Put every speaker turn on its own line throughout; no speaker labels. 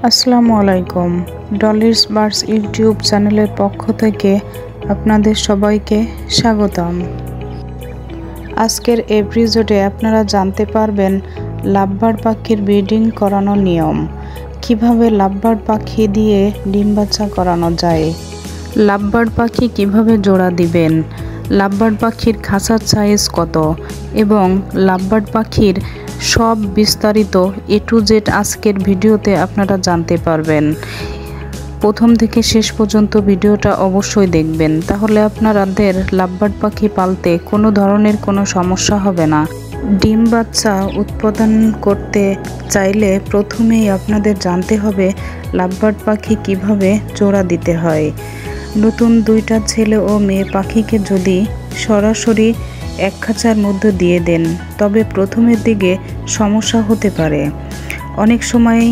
আসসালামু আলাইকুম। Dolly's birds YouTube চ্যানেলের পক্ষ থেকে আপনাদের সবাইকে স্বাগতম। আজকের এপিসোডে আপনারা জানতে পারবেন লাভবার্ড পাখির ব্রিডিং করানোর নিয়ম, কিভাবে লাভবার্ড পাখি দিয়ে ডিম বাচ্চা করানো যায়, লাভবার্ড পাখি কিভাবে জোড়া দিবেন, লাভবার্ড পাখির খাঁচার সাইজ কত এবং লাভবার্ড পাখির সব বিস্তারিত A to Z আজকের ভিডিওতে আপনারা জানতে পারবেন। প্রথম থেকে শেষ পর্যন্ত ভিডিওটা অবশ্যই দেখবেন, তাহলে আপনাদের লাভবার্ড পাখি পালতে কোনো ধরনের কোনো সমস্যা হবে না। ডিম বাচ্চা উৎপাদন করতে চাইলে প্রথমেই আপনাদের জানতে হবে লাভবার্ড পাখি কিভাবে জোড়া দিতে হয়। নতুন দুইটা ছেলে ও মেয়ে পাখিকে যদি সরাসরি এক খাঁচার মধ্যে দিয়ে দেন তবে প্রথমের দিকে সমস্যা হতে পারে। অনেক সময়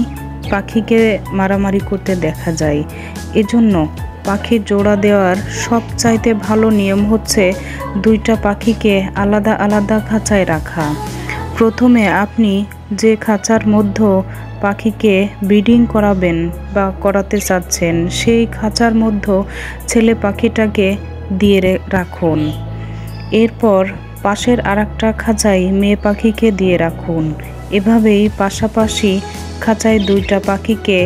পাখিকে মারামারি করতে দেখা যায়। এজন্য পাখি জোড়া দেওয়ার সবচাইতে ভালো নিয়ম হচ্ছে দুইটা পাখিকে আলাদা আলাদা খাঁচায় রাখা। প্রথমে আপনি যে খাঁচার মধ্যে পাখিকে ব্রিডিং করাবেন বা করাতে চাচ্ছেন সেই খাঁচার মধ্যে ছেলে পাখিটাকে দিয়ে রাখুন। এরপর পাশের আরেকটা খাঁচায় মেয়ে পাখিকে দিয়ে রাখুন। এভাবেই পাশাপাশি খাঁচায় দুইটা পাখিকে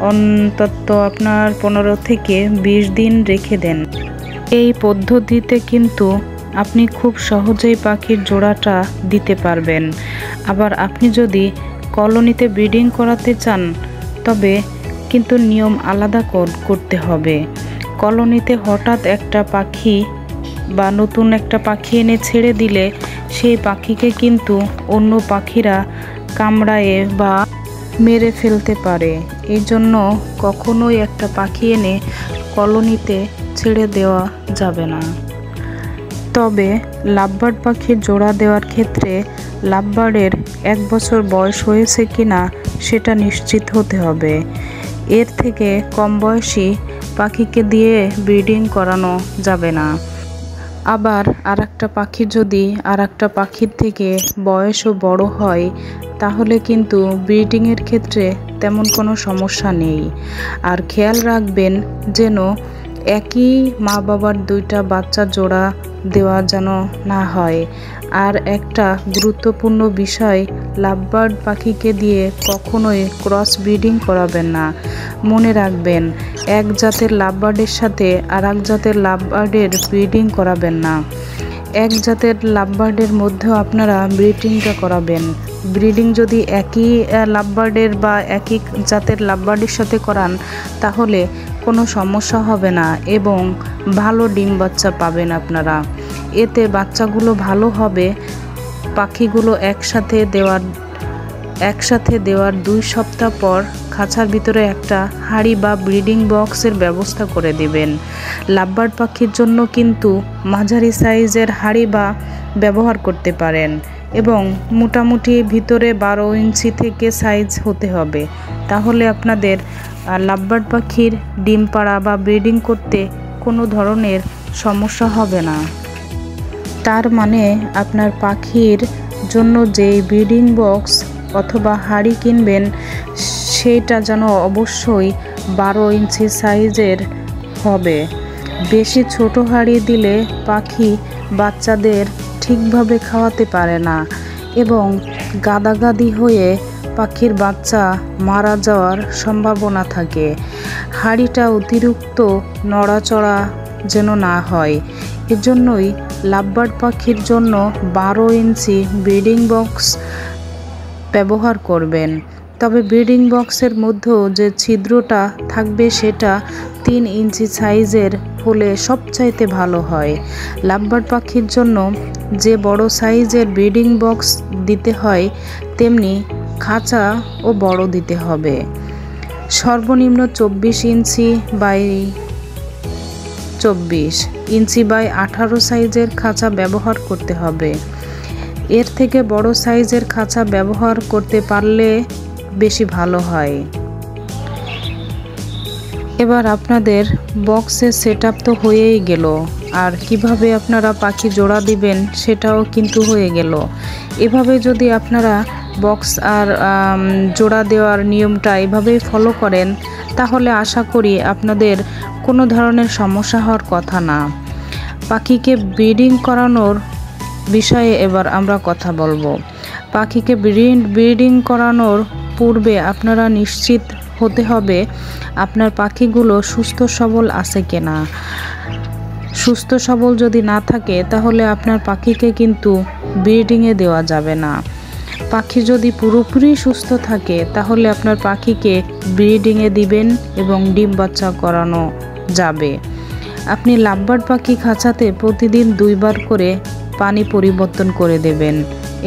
অন্তত আপনার 15 থেকে 20 দিন রেখে দেন। এই পদ্ধতিতে কিন্তু আপনি খুব সহজেই পাখির জোড়াটা দিতে পারবেন। আবার আপনি যদি কলোনিতে ব্রিডিং করাতে চান তবে কিন্তু নিয়ম আলাদা করতে হবে। কলোনিতে হঠাৎ একটা পাখি বা নতুন একটা পাখি এনে ছেড়ে দিলে সেই পাখিকে কিন্তু অন্য পাখিরা কামড়ায় বা মেরে ফেলতে পারে। এই জন্য কখনোই একটা পাখি এনে কলোনিতে ছেড়ে দেওয়া যাবে না। তবে লাভবার্ড পাখির জোড়া দেওয়ার ক্ষেত্রে লাভবার্ডের 1 বছর বয়স হয়েছে কিনা সেটা নিশ্চিত হতে হবে। এর থেকে কম বয়সী পাখিকে দিয়ে ব্রিডিং করানো যাবে না। আবার আরেকটা পাখি যদি আরেকটা পাখির থেকে বয়সও বড় হয় তাহলে কিন্তু ব্রিডিংয়ের ক্ষেত্রে তেমন কোনো সমস্যা নেই। আর খেয়াল রাখবেন যেন একই মা বাবার দুইটা বাচ্চা জোড়া দেওয়া যেন না হয়। আর একটা গুরুত্বপূর্ণ বিষয়, লাভবার্ড পাখিকে দিয়ে কখনোই ক্রস ব্রিডিং করাবেন না। মনে রাখবেন এক জাতের লাভবার্ডের সাথে আর এক জাতের লাভবার্ডের ব্রিডিং করাবেন না। এক জাতের লাভবার্ডের মধ্যেও আপনারা ব্রিডিংটা করাবেন। ব্রিডিং যদি একই লাভবার্ডের বা একই জাতের লাভবার্ডের সাথে করান তাহলে কোনো সমস্যা হবে না এবং ভালো ডিম বাচ্চা পাবেন আপনারা। এতে বাচ্চাগুলো ভালো হবে। পাখিগুলো একসাথে দেওয়ার 2 সপ্তাহ পর খাঁচার ভিতরে একটা হাঁড়ি বা ব্রিডিং বক্সের ব্যবস্থা করে দিবেন। লাভবার্ড পাখির জন্য কিন্তু মাঝারি সাইজের হাঁড়ি বা ব্যবহার করতে পারেন এবং মোটামুটি ভিতরে 12 ইঞ্চি থেকে সাইজ হতে হবে। তাহলে আপনাদের লাভবার্ড পাখির ডিম পাড়া বা ব্রিডিং করতে কোনো ধরনের সমস্যা হবে না। তার মানে আপনার পাখির জন্য যেই ব্রিডিং বক্স অথবা হাঁড়ি কিনবেন সেইটা যেন অবশ্যই 12 ইঞ্চি সাইজের হবে। বেশি ছোট হাঁড়ি দিলে পাখি বাচ্চাদের ঠিকভাবে খাওয়াতে পারে না এবং গাদাগাদি হয়ে পাখির বাচ্চা মারা যাওয়ার সম্ভাবনা থাকে। হাঁড়িটা অতিরিক্ত নড়াচড়া যেন না হয়। এজন্যই লাভবার্ড পাখির জন্য 12 ইঞ্চি ব্রিডিং বক্স ব্যবহার করবেন। তবে ব্রিডিং বক্সের মধ্যেও যে ছিদ্রটা থাকবে সেটা 3 ইঞ্চি সাইজের হলে সবচাইতে ভালো হয়। লাভবার্ড পাখির জন্য যে বড় সাইজের ব্রিডিং বক্স দিতে হয় তেমনি খাঁচাও বড় দিতে হবে। সর্বনিম্ন 24 ইঞ্চি বাই 24 ইঞ্চি বাই 18 সাইজের খাঁচা ব্যবহার করতে হবে। এর থেকে বড় সাইজের খাঁচা ব্যবহার করতে পারলে বেশি ভালো হয়। এবার আপনাদের বক্সের সেটআপ তো হয়েই গেল, আর কিভাবে আপনারা পাখি জোড়া দিবেন সেটাও কিন্তু হয়ে গেল। এভাবে যদি আপনারা বক্স আর জোড়া দেওয়ার নিয়মটা এভাবেই ফলো করেন, তাহলে আশা করি আপনাদের কোনো ধরনের সমস্যা হওয়ার কথা না। পাখিকে ব্রিডিং করানোর বিষয়ে এবার আমরা কথা বলবো। পাখিকে ব্রিডিং করানোর পূর্বে আপনারা নিশ্চিত হতে হবে আপনার পাখিগুলো সুস্থ সবল আছে কিনা। সুস্থ সবল যদি না থাকে তাহলে আপনার পাখিকে কিন্তু ব্রিডিংয়ে দেওয়া যাবে না। পাখি যদি পুরোপুরি সুস্থ থাকে তাহলে আপনার পাখিকে ব্রিডিংয়ে দিবেন এবং ডিম বাচ্চা করানো যাবে। আপনি লাভবার্ড পাখি খাঁচাতে প্রতিদিন 2 বার করে পানি পরিবর্তন করে দেবেন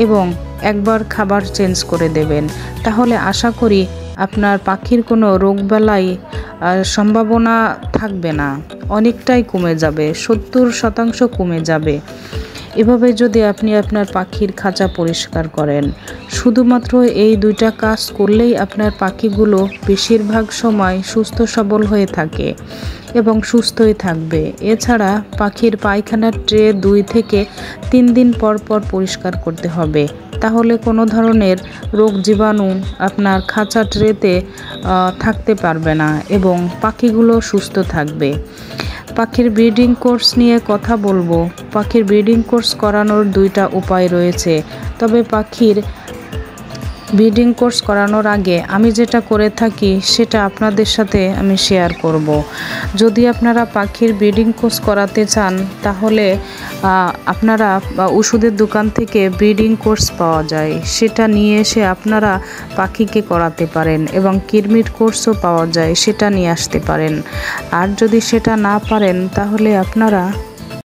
এবং একবার খাবার চেঞ্জ করে দেবেন। তাহলে আশা করি আপনার পাখির কোনো রোগবালাই সম্ভাবনা থাকবে না, অনেকটাই কমে যাবে, 70% কমে যাবে। এভাবে যদি আপনি আপনার পাখির খাঁচা পরিষ্কার করেন, শুধুমাত্র এই 2টা কাজ করলেই আপনার পাখিগুলো বেশিরভাগ সময় সুস্থ সবল হয়ে থাকে এবং সুস্থই থাকবে। এছাড়া পাখির পায়খানার ট্রে 2 থেকে 3 দিন পর পর পরিষ্কার করতে হবে, তাহলে কোনো ধরনের রোগ জীবাণু আপনার খাঁচা ট্রেতে থাকতে পারবে না এবং পাখিগুলো সুস্থ থাকবে। পাখির ব্রিডিং কোর্স নিয়ে কথা বলবো। পাখির ব্রিডিং কোর্স করানোর 2টা উপায় রয়েছে, তবে পাখির ব্রিডিং কোর্স করানোর আগে আমি যেটা করে থাকি সেটা আপনাদের সাথে আমি শেয়ার করব। যদি আপনারা পাখির ব্রিডিং কোর্স করাতে চান তাহলে আপনারা ওষুধের দোকান থেকে ব্রিডিং কোর্স পাওয়া যায়, সেটা নিয়ে এসে আপনারা পাখিকে করাতে পারেন এবং কৃমির কোর্সও পাওয়া যায়, সেটা নিয়ে আসতে পারেন। আর যদি সেটা না পারেন তাহলে আপনারা